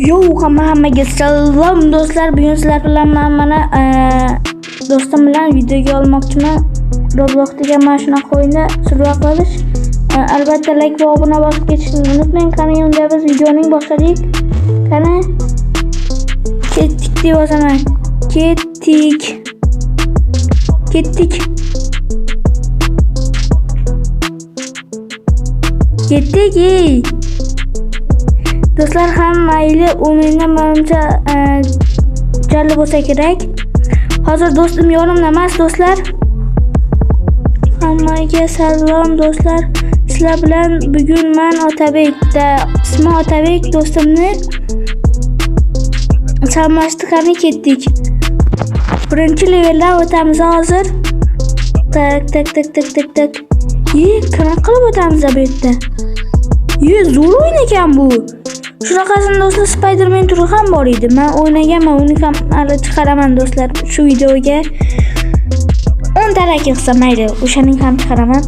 Yo, hammaga salom do'stlar. Bugun sizlar bilan men mana do'stim bilan videoga olmoqchiman. Roblox degan mana shunaqa o'yinda survival qilish. Albatta like va obuna bosib ketishni unutmang. Qani unda biz videoning boshladik. Qani ketdik deb yozaman. Ketdik. Do'stlar, ham mayli o'yinda menimcha jalli bo'lsa kerak. Hozir do'stim yonimda emas do'stlar. Hammaga salom do'stlar. Sizlar bilan bugun men Otabekda, ismi Otabek do'stimni salmashtirgani ketdik. Birinchi leveldan o'tamiz hozir. Tak. Qanaqa qilib o'tamiz bu yerda? Zo'r o'yin ekan bu. Shunaqasini do'stlar Spider-Man turi ham bor edi. Men o'ynaganman, uni ham hali chiqaraman do'stlar. Shu videoga 10 ta like qilsa mayli, o'shaning ham chiqaraman.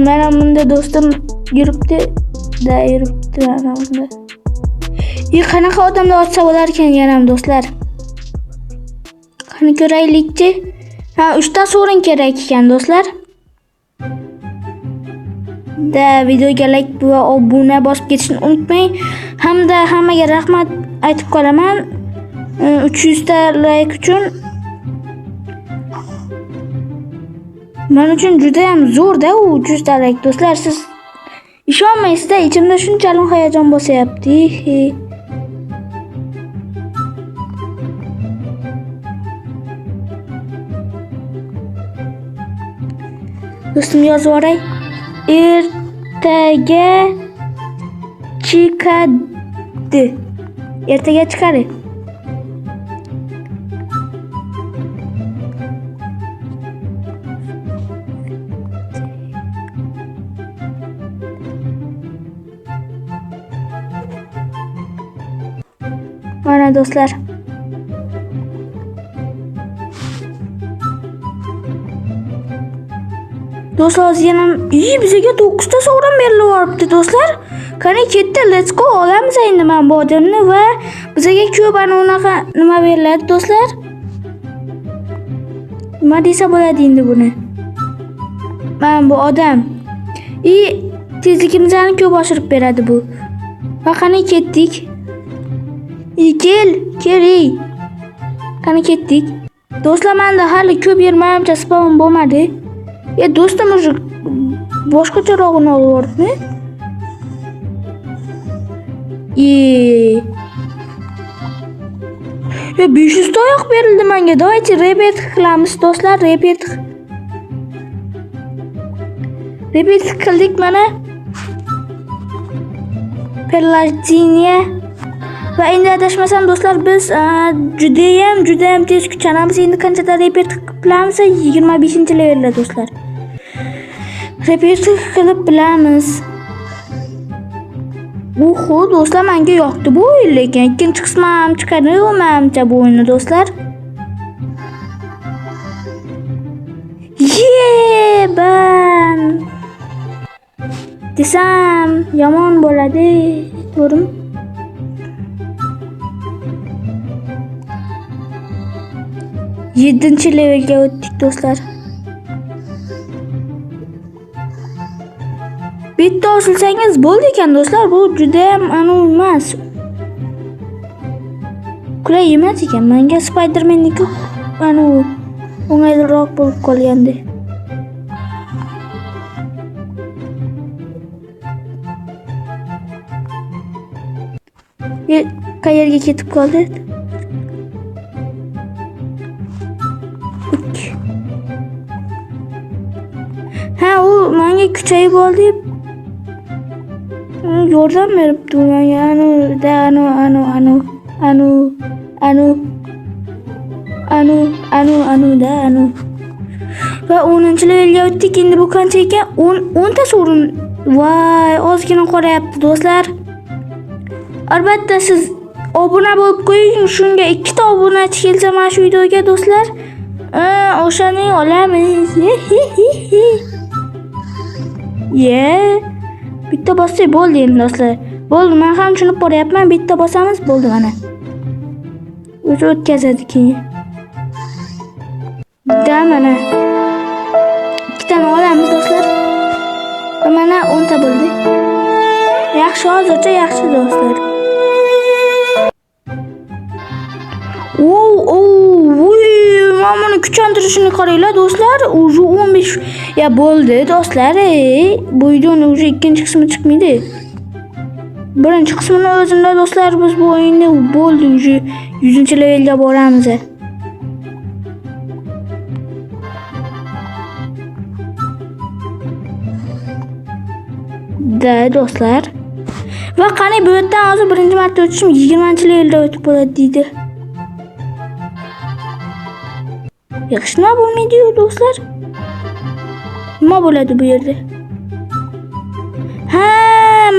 Mana bunda do'stim yuribdi mana bunda. Qanaqa odamda otsa bo'lar ekan yana ham do'stlar. Qani ko'raylikchi. 3 ta so'rin kerak ekan do'stlar. Videoga like va obuna bosib ketishni unutmang. Hamda hammaga rahmat aytib qolaman. 300 ta like uchun. Men uchun juda ham zo'r-da u 300 ta like do'stlar. Siz ishonmaysiz-da, ichimda shunchalik hayajon bosyapti. Do'stim yozib yuboray. Ertaga chiqadi. Ertaga chiqadi. Mana do'stlar. Do'stlar, yana bizga 9 ta sovrin berilyapti do'stlar. Qani ketdi, let's go. Olamiz endi men bu odamni va bizga ko'p unaqa nima beriladi do'stlar. Nima desa bo'ladi endi buni? Men bu odam tezligimizni ko'p oshirib beradi bu. Va qani ketdik. Kel. Qani ketdik. Do'stlar, menda hali ko'p yermanimcha spawn bo'lmadi. Do'stim уже boshqacharog'ini olib yuboribmi? 500 ta oyoq berildi menga. Давайте repeat qilamiz do'stlar, repeat qildik mana. Perlajiniya. Va endi adashmasam do'stlar, biz juda ham tez kuchanamiz. Endi qanchada repeat qilamiz? 25-levelda do'stlar. Repeat qilib bilamiz. Oho do'stlar, menga yoqdi bu o'yin, lekin ikkinchi qismi ham chiqadi menimcha bu o'yinni do'stlar. Ban desam yomon bo'ladi, to'g'rimi? Yedinchi levelga o'tdik do'stlar. Bitta osilsangiz bo'ldi ekan do'stlar. Bu juda ham emas. Qulay emas ekan. Menga Spider-Manniki o'ng'ayliroq bo'lib qolgandi. Qayerga ketib qoldi? U menga kuchayib oldi. Yordam beribdi menga. Anu. Va 10-levelga o'tdik. Endi bu qancha ekan? 10 ta so'rin. Voy, ozgina qorayapti do'stlar. Albatta siz obuna bo'lib qo'ying. Shunga 2 ta obunachi kelsa mana shu videoga do'stlar, o'shani olamiz. Bitta bossak bo'ldi endi do'stlar. Bo'ldi, men ham tushunib boryapman. Bitta bosamiz, bo'ldi mana. O'zi o'tkazadi keyin. Da mana. Ikkitani olamiz do'stlar. Va mana 10 ta bo'ldi. Yaxshi, hozircha yaxshi do'stlar. Mana kuchlantirishini qaranglar do'stlar. Уже 15 ya bo'ldi do'stlar. Bu videoning уже ikkinchi qismi chiqmaydi. Birinchi qismini o'zimda do'stlar, biz bu o'yinni bo'ldi, уже 100-levelga boramiz. Da do'stlar. Va qani bu yerdan hozir birinchi marta o'tishim 20-levelda o'tib bo'ladi deydi. Yaxshimi bo'lmaydi-yu do'stlar? Nima bo'ladi bu yerda? Ha,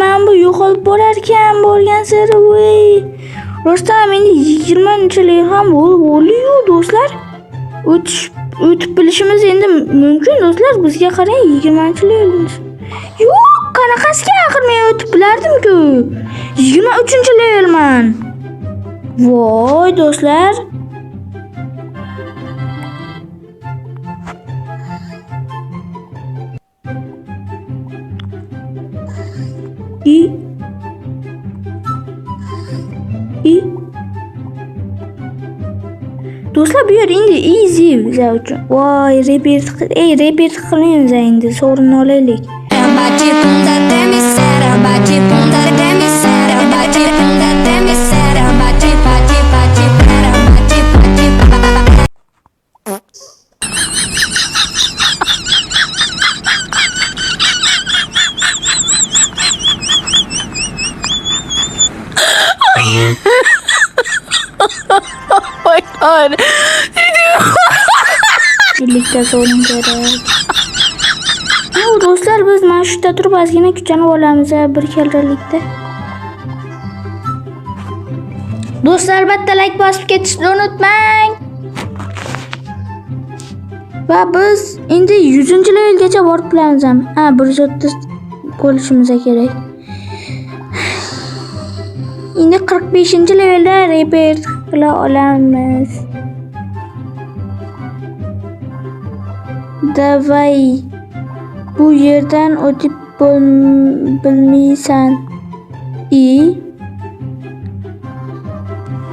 men bu yo'qolib borar ekan bo'lgan sari voy. Rostam endi 20-level ham bo'ldi-yu do'stlar. O'tib bilishimiz endi mumkin do'stlar. Bizga qarang 20-levelmiz. Yo'q, qanaqasiga axir men o'tib bilardim-ku. 23-levelman. Voy do'stlar. Do'stlar bu yer endi easy bizlar uchun. Voy, repeat qilamiz endi, sovrinni olaylik. Bate bunda demi sera, bate bunda demi sera, bate bunda demi sera, bate bate bate pera, bate bate. Oh my god. Birlikte sorun kerak. Do'stlar, biz mana shu yerda turib ozgina kuchanib olamiz bir kelralikda. Do'stlar, albatta like bosib ketishni unutmang. Va biz endi 100-levelgacha borib qolamiz ham. 130 bo'lishimiz kerak. Endi 45-levelda repeat qila olamiz. Davay. Bu yerdan o'tib bilmaysan.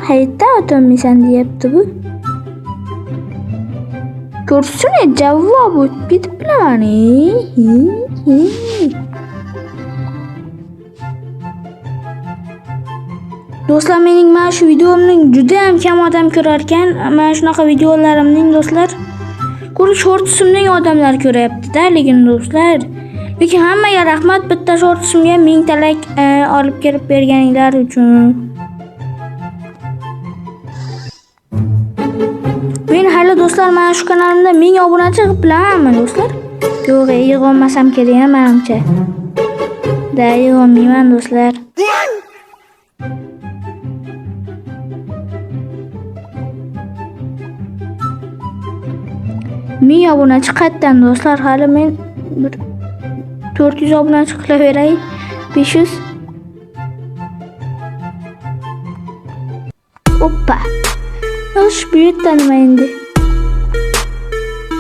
Hayotda o'tolmaysan deyapti bu. Ko'rsana javob o'tib bilaman. Do'stlar, mening mana shu videomning juda ham kam odam ko'rar ekan. Mana shunaqa videolarimning do'stlar, shortsimning odamlar ko'ryapti-da, lekin do'stlar, lekin hammaga rahmat, bitta shortsimga 1000 ta like olib kelib berganinglar uchun. Men hali do'stlar mana shu kanalimda 1000 obunachi qilib bilamanmi do'stlar? Yo'q, yig'olmasam kerak menimcha. Da yig'olmayman do'stlar. Men obunachi qaytdan do'stlar, hali men 400 obunachi qilaveray. 500. Oppa. Osh bu yerdan nima endi?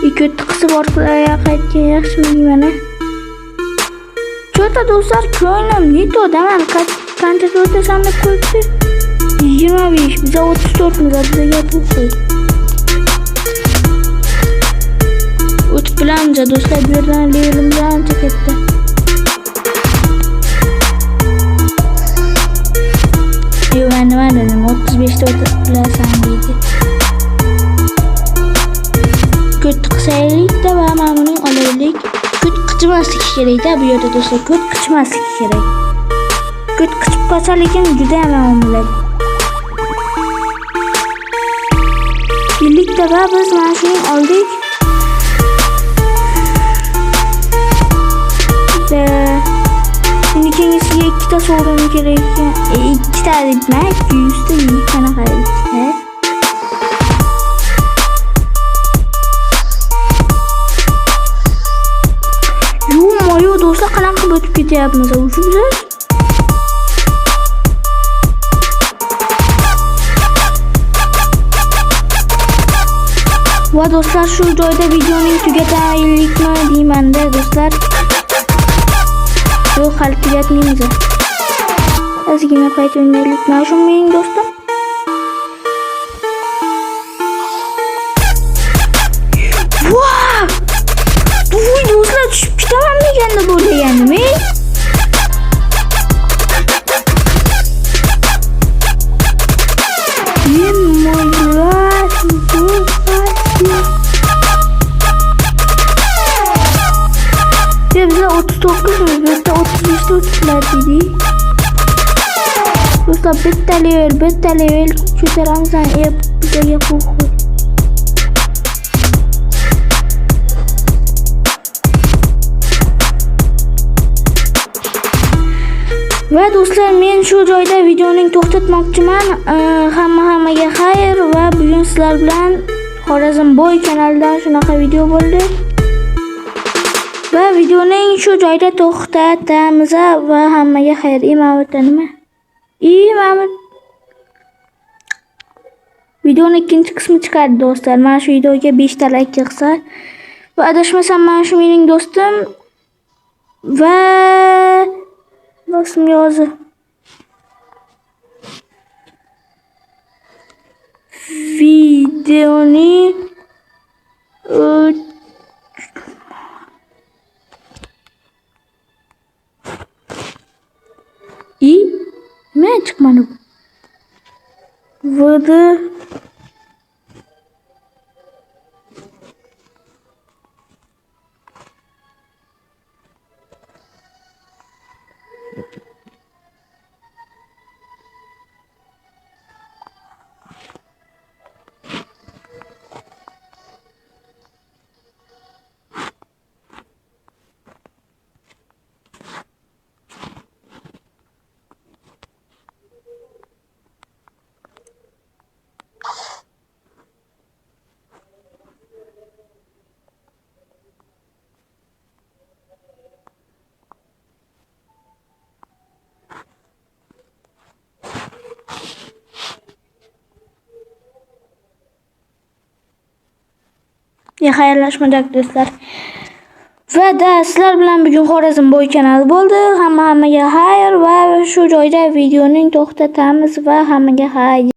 Ikki qisib orqaga qaytgan yaxshimi mana? Cho'ta do'stlar, ko'nglim netoda men qancha o'tasam deb qo'yibdi. 25, biz 34 miz bizga to'g'ri. O'tib bilamiz do'stlar, bu yerdan levelimiz ancha ketdi. Nima dedim, 35 ta o'tib bilasan deydi. Ko't qisaylik-da va mana buni olaylik. Ko't qichmasligi kerak-da bu yerda do'stlar, ko't qichmasligi kerak. Ko't qichib qolsa lekin juda ham yomon bo'ladi. Birlikda va biz mana shuni oldik. Şimdi kendisiga 2 ta sovrin kerak ekan. 2 ta demak, 200 ta qanaqa ekan? Yo'q, do'stlar, qanaqa o'tib ketyapmiz o'sha biz? Va do'stlar, shu joyda videoning tugataylikmi deymanda do'stlar. Yo'q, hali tugatmaymiz. Ozgina payt o'ynaylik. Mana shu mening do'stim. Wow! Voy do'stlar, tushib ketaman deganda bo'lgandim. Bizlar 39miz, bizda 35 o'tishlar dedi. Do'stlar, bitta level ko'taramiz, bizga qo'y. Va do'stlar, men shu joyda videoning to'xtatmoqchiman. Hammaga xayr va bugun sizlar bilan Xorazmboy kanalidan shunaqa video bo'ldi. Va videoning shu joyda to'xtatamiz va hammaga xayr. Ma'mudda nima? Ma'mud. Videoning ikkinchi qismi chiqadi do'stlar. Mana shu videoga 5 ta like qilsa va adashmasam mana shu mening do'stim va do'stim yozi. Videoni nima chiqmadi bu? Vd xayrlashmadik do'stlar. Va sizlar bilan bugun Xorazmboy kanali bo'ldi. Hammaga xayr va shu joyda videoning to'xtatamiz va hammaga xayr.